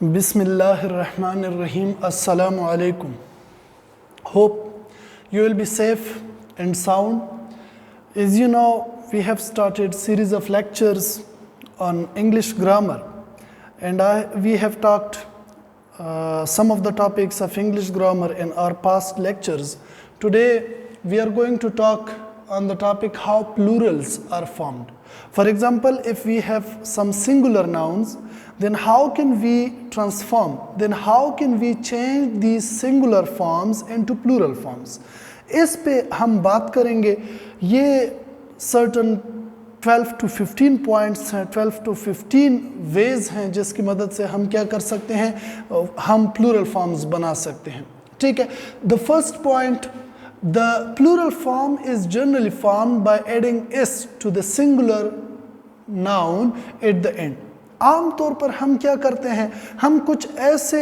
Bismillahirrahmanirrahim. Assalamu alaikum. Hope you will be safe and sound. As you know, we have started series of lectures on English grammar, and we have talked some of the topics of English grammar in our past lectures. Today we are going to talk on the topic how plurals are formed. For example, if we have some singular nouns, then how can we transform? Then how can we change these singular forms into plural forms? इस पे हम बात करेंगे. ये certain 12 to 15 points हैं, 12 to 15 ways हैं जिसकी मदद से हम क्या कर सकते हैं, हम plural forms बना सकते हैं. ठीक है. The first point, the plural form is generally formed by adding s to the singular noun at the end. आम तौर पर हम क्या करते हैं, हम कुछ ऐसे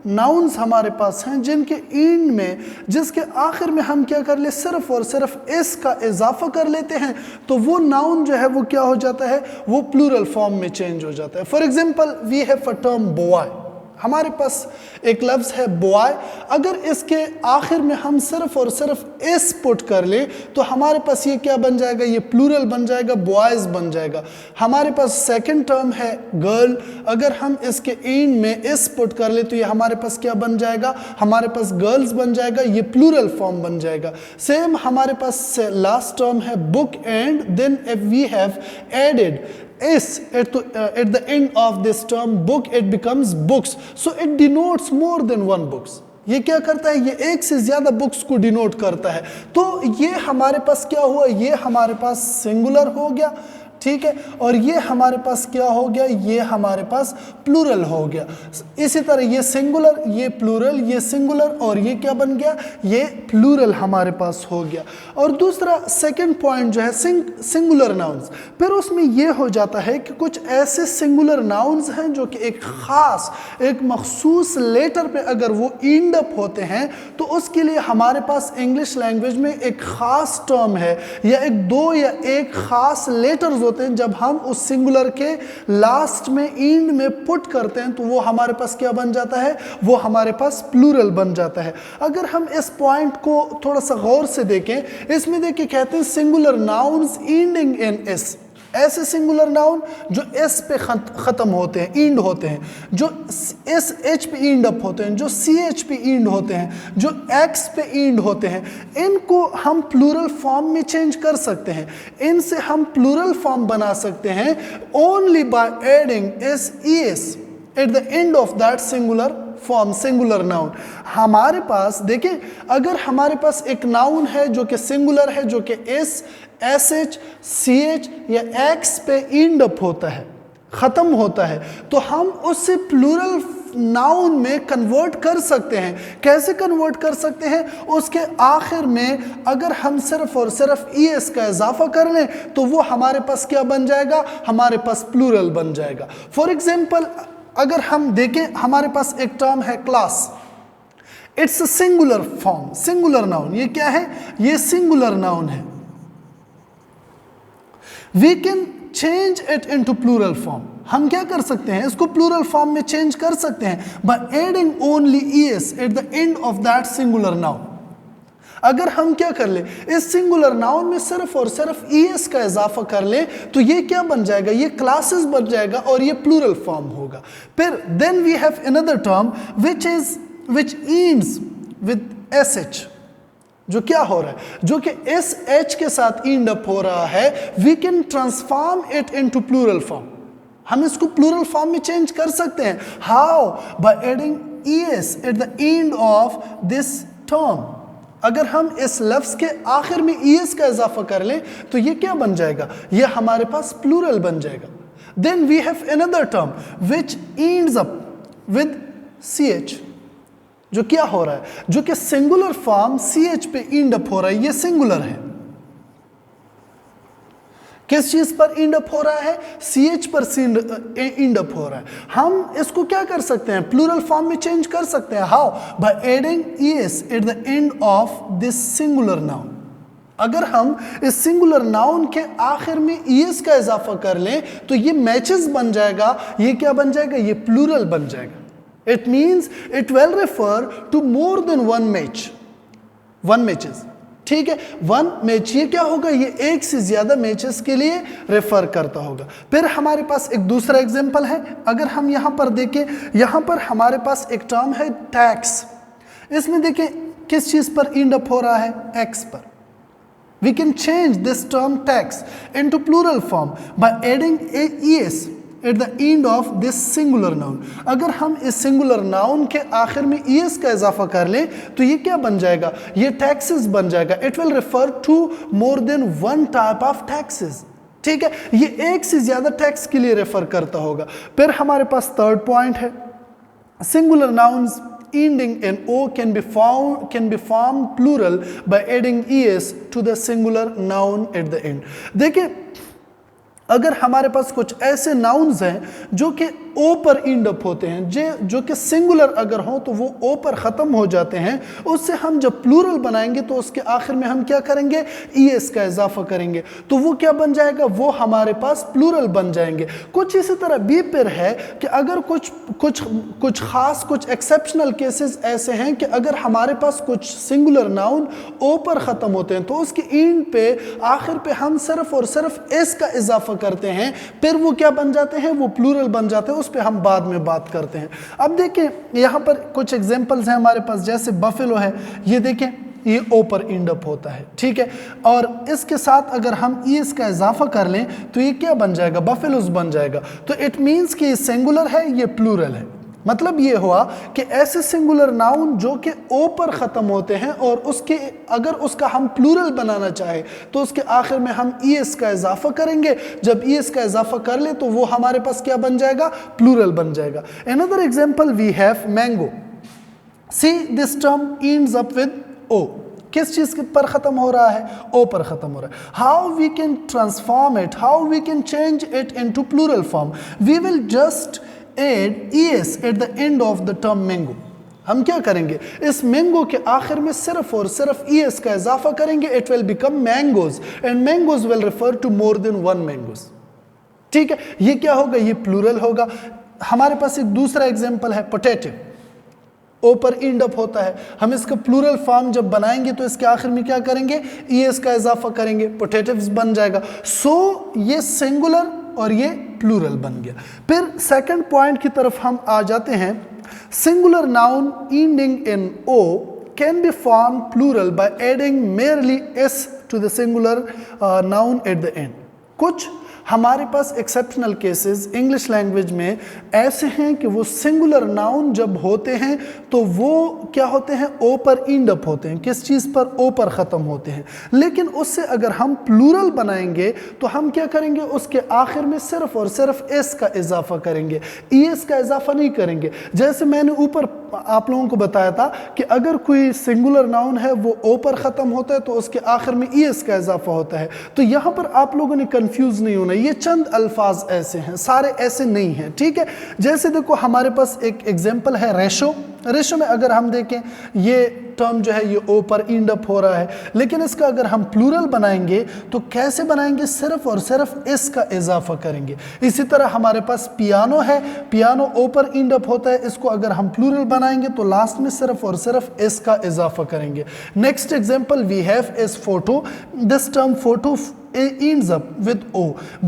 नाउन्स हमारे पास हैं जिनके एंड में, जिसके आखिर में हम क्या कर ले, सिर्फ और सिर्फ एस का इजाफा कर लेते हैं, तो वो नाउन जो है वो क्या हो जाता है, वो प्लूरल फॉर्म में चेंज हो जाता है. For example, we have a term boy. हमारे पास एक लफ्ज़ है बॉय. अगर इसके आखिर में हम सिर्फ और सिर्फ एस पुट कर ले तो हमारे पास ये क्या बन जाएगा, ये प्लूरल बन जाएगा, बॉयज़ बन जाएगा. हमारे पास सेकंड टर्म है गर्ल. अगर हम इसके एंड में एस पुट कर ले तो ये हमारे पास क्या बन जाएगा, हमारे पास गर्ल्स बन जाएगा, ये प्लूरल फॉर्म बन जाएगा. सेम हमारे पास लास्ट टर्म है book, and then we have added s at the end of this term book, it becomes books, so it denotes more than one books. ये क्या करता है, ये एक से ज्यादा बुक्स को डिनोट करता है. तो ये हमारे पास क्या हुआ, ये हमारे पास सिंगुलर हो गया. ठीक है. और ये हमारे पास क्या हो गया, ये हमारे पास प्लूरल हो गया. इसी तरह ये सिंगुलर, ये प्लूरल, ये सिंगुलर, और ये क्या बन गया, ये प्लूरल हमारे पास हो गया. और दूसरा सेकंड पॉइंट जो है सिंगुलर नाउन्स. फिर उसमें ये हो जाता है कि कुछ ऐसे सिंगुलर नाउन्स हैं जो कि एक ख़ास, एक मखसूस लेटर पे अगर वो एंड अप होते हैं तो उसके लिए हमारे पास इंग्लिश लैंग्वेज में एक ख़ास टर्म है, या एक दो या एक ख़ास लेटर्स होते हैं. जब हम उस सिंगुलर के लास्ट में एंड में पुट करते हैं तो वो हमारे पास क्या बन जाता है, वो हमारे पास प्लूरल बन जाता है. अगर हम इस पॉइंट को थोड़ा सा गौर से देखें, इसमें देखिए कहते हैं singular nouns ending in S. ऐसे सिंगुलर नाउन जो एस पे ख़त्म होते हैं, एंड होते हैं, जो एस एच पे एंड अप होते हैं, जो सी एच पे एंड होते हैं, जो एक्स पे एंड होते हैं, इनको हम प्लूरल फॉर्म में चेंज कर सकते हैं. इनसे हम प्लूरल फॉर्म बना सकते हैं only by adding S E S at the end of that singular form, singular noun. हमारे पास देखें, अगर हमारे पास एक नाउन है जो कि सिंगुलर है, जो कि S, S H, C H या एक्स पे एंड अप होता है, ख़त्म होता है, तो हम उससे प्लूरल नाउन में कन्वर्ट कर सकते हैं. कैसे कन्वर्ट कर सकते हैं, उसके आखिर में अगर हम सिर्फ और सिर्फ ई एस का इजाफा कर लें तो वो हमारे पास क्या बन जाएगा, हमारे पास प्लूरल बन जाएगा. फॉर एग्जाम्पल, अगर हम देखें, हमारे पास एक टर्म है class. It's a singular form, singular noun. ये क्या है, ये सिंगुलर नाउन है. We can change it into plural form. हम क्या कर सकते हैं, इसको प्लूरल फॉर्म में चेंज कर सकते हैं by adding only E S at the end of that singular noun. अगर हम क्या कर ले, इस सिंगुलर नाउन में सिर्फ और सिर्फ ई एस का इजाफा कर ले तो ये क्या बन जाएगा, ये क्लासेस बन जाएगा और ये प्लूरल फॉर्म होगा. फिर then we have another term which ends with S H. जो क्या हो रहा है, जो कि एस एच के साथ एंड अप हो रहा है, we can transform it into plural form. हम इसको प्लूरल फॉर्म में चेंज कर सकते हैं. How, by adding E S at the end of this term. अगर हम इस लफ्ज़ के आखिर में ई एस का इजाफा कर लें तो ये क्या बन जाएगा, ये हमारे पास प्लूरल बन जाएगा. Then we have another term which ends up with C H. जो क्या हो रहा है, जो कि सिंगुलर फॉर्म सी एच पे एंड अप हो रहा है, ये सिंगुलर है. किस चीज पर एंड अप हो रहा है, सी एच पर एंड अप हो रहा है. हम इसको क्या कर सकते हैं, प्लूरल फॉर्म में चेंज कर सकते हैं. How, by adding E S at the end of this singular noun. अगर हम इस सिंगुलर नाउन के आखिर में ईएस का इजाफा कर लें तो ये मैचेस बन जाएगा, ये क्या बन जाएगा, ये प्लूरल बन जाएगा. It means it will refer to more than one matches. ठीक है, वन मैच ये क्या होगा, ये एक से ज्यादा मैचेस के लिए रेफर करता होगा। फिर हमारे पास एक दूसरा एग्जांपल है, अगर हम यहां पर देखें, यहां पर हमारे पास एक टर्म है टैक्स। इसमें देखें किस चीज पर एंड अप हो रहा है, एक्स पर। We can change this term tax into plural form by adding a es at the end of this singular noun. अगर हम इस singular noun के आखिर में es का इजाफा कर लें तो ये क्या बन जाएगा, ये taxes बन जाएगा। It will refer to more than one type of taxes. ठीक है, ये एक से ज्यादा टैक्स के लिए रेफर करता होगा। फिर हमारे पास थर्ड पॉइंट है, singular nouns ending in o can be formed plural by adding es to the singular noun at the end. देखिए अगर हमारे पास कुछ ऐसे नाउन्स हैं जो कि ओ पर एंड अप होते हैं, जो कि सिंगुलर अगर हो तो वो ओ पर ख़त्म हो जाते हैं, उससे हम जब प्लूरल बनाएंगे तो उसके आखिर में हम क्या करेंगे, ईएस का इजाफा करेंगे, तो वो क्या बन जाएगा, वो हमारे पास प्लूरल बन जाएंगे। कुछ इसी तरह बी पर है कि अगर कुछ ख़ास कुछ एक्सेप्शनल केसेस ऐसे हैं कि अगर हमारे पास कुछ सिंगुलर नाउन ओ पर ख़त्म होते हैं तो उसके एंड पे आखिर पे हम सिर्फ और सिर्फ एस का इजाफा करते हैं, फिर वो क्या बन जाते हैं, वो प्लूरल बन जाते हैं। उस पे हम बाद में बात करते हैं। अब देखें यहाँ पर कुछ एग्जांपल्स हैं हमारे पास, जैसे बफेलो है, ये देखें ये ओ पर एंड अप होता है, ठीक है, और इसके साथ अगर हम ईएस का इजाफा कर लें तो ये क्या बन जाएगा, बफेलोज बन जाएगा। तो इट मीन्स कि ये सिंगुलर है, ये प्लूरल है। मतलब ये हुआ कि ऐसे सिंगुलर नाउन जो कि ओ पर ख़त्म होते हैं और उसके अगर उसका हम प्लूरल बनाना चाहे तो उसके आखिर में हम ईएस का इजाफा करेंगे। जब ईएस का इजाफा कर ले तो वो हमारे पास क्या बन जाएगा, प्लूरल बन जाएगा। Another example we have mango. See this term ends up with O. किस चीज पर खत्म हो रहा है, ओ पर खत्म हो रहा है। How we can transform it, how we can change it into plural form, we will just add es at the end of the term mango। हम क्या करेंगे, इस मैंगो के आखिर में सिर्फ और सिर्फ es का इजाफा करेंगे, it will become mangoes and mangoes will refer to more than one mangoes। ठीक है, ये क्या होगा, ये प्लूरल होगा। हमारे पास एक दूसरा एग्जांपल है पोटैटो, ओ पर एंड अप होता है, हम इसका प्लूरल फॉर्म जब बनाएंगे तो इसके आखिर में क्या करेंगे, es का इजाफा करेंगे, पोटैटोस बन जाएगा। सो ये सिंगुलर और ये प्लूरल बन गया। फिर सेकंड पॉइंट की तरफ हम आ जाते हैं, singular noun ending in O can be form plural by adding merely S to the singular noun at the end. कुछ हमारे पास एक्सेप्शनल केसेस इंग्लिश लैंग्वेज में ऐसे हैं कि वो सिंगुलर नाउन जब होते हैं तो वो क्या होते हैं, ओ पर एंड अप होते हैं, किस चीज़ पर, ओ पर ख़त्म होते हैं। लेकिन उससे अगर हम प्लूरल बनाएंगे तो हम क्या करेंगे, उसके आखिर में सिर्फ और सिर्फ एस का इजाफा करेंगे, ईएस का इजाफा नहीं करेंगे। जैसे मैंने ऊपर आप लोगों को बताया था कि अगर कोई सिंगुलर नाउन है वो ओ पर ख़त्म होता है तो उसके आखिर में ईएस का इजाफा होता है। तो यहाँ पर आप लोगों ने कंफ्यूज नहीं होना, ये चंद अल्फाज ऐसे हैं, सारे ऐसे नहीं हैं, ठीक है। जैसे देखो हमारे पास एक एग्जांपल है रेशो। रेशो में अगर हम देखें ये टर्म जो है ये ओ पर एंड अप हो रहा है, लेकिन इसका अगर हम प्लूरल बनाएंगे तो कैसे बनाएंगे, सिर्फ और सिर्फ एस का इजाफा करेंगे। इसी तरह हमारे पास पियानो है, पियानो ओ पर एंड अप होता है, इसको अगर हम प्लूरल बनाएंगे तो लास्ट में सिर्फ और सिर्फ एस का इजाफा करेंगे। Next example we have is photo. This term photo ends up with o,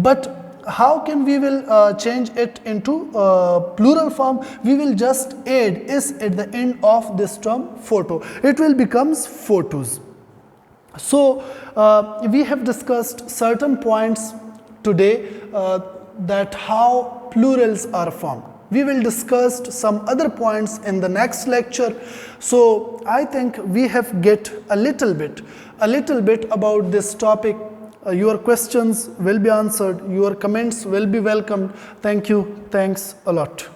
but how can we will change it into plural form? We will just add is at the end of this term photo, it will becomes photos. So we have discussed certain points today that how plurals are formed. We will discuss some other points in the next lecture. So I think we have get a little bit about this topic. Your questions will be answered, your comments will be welcomed. Thank you, thanks a lot.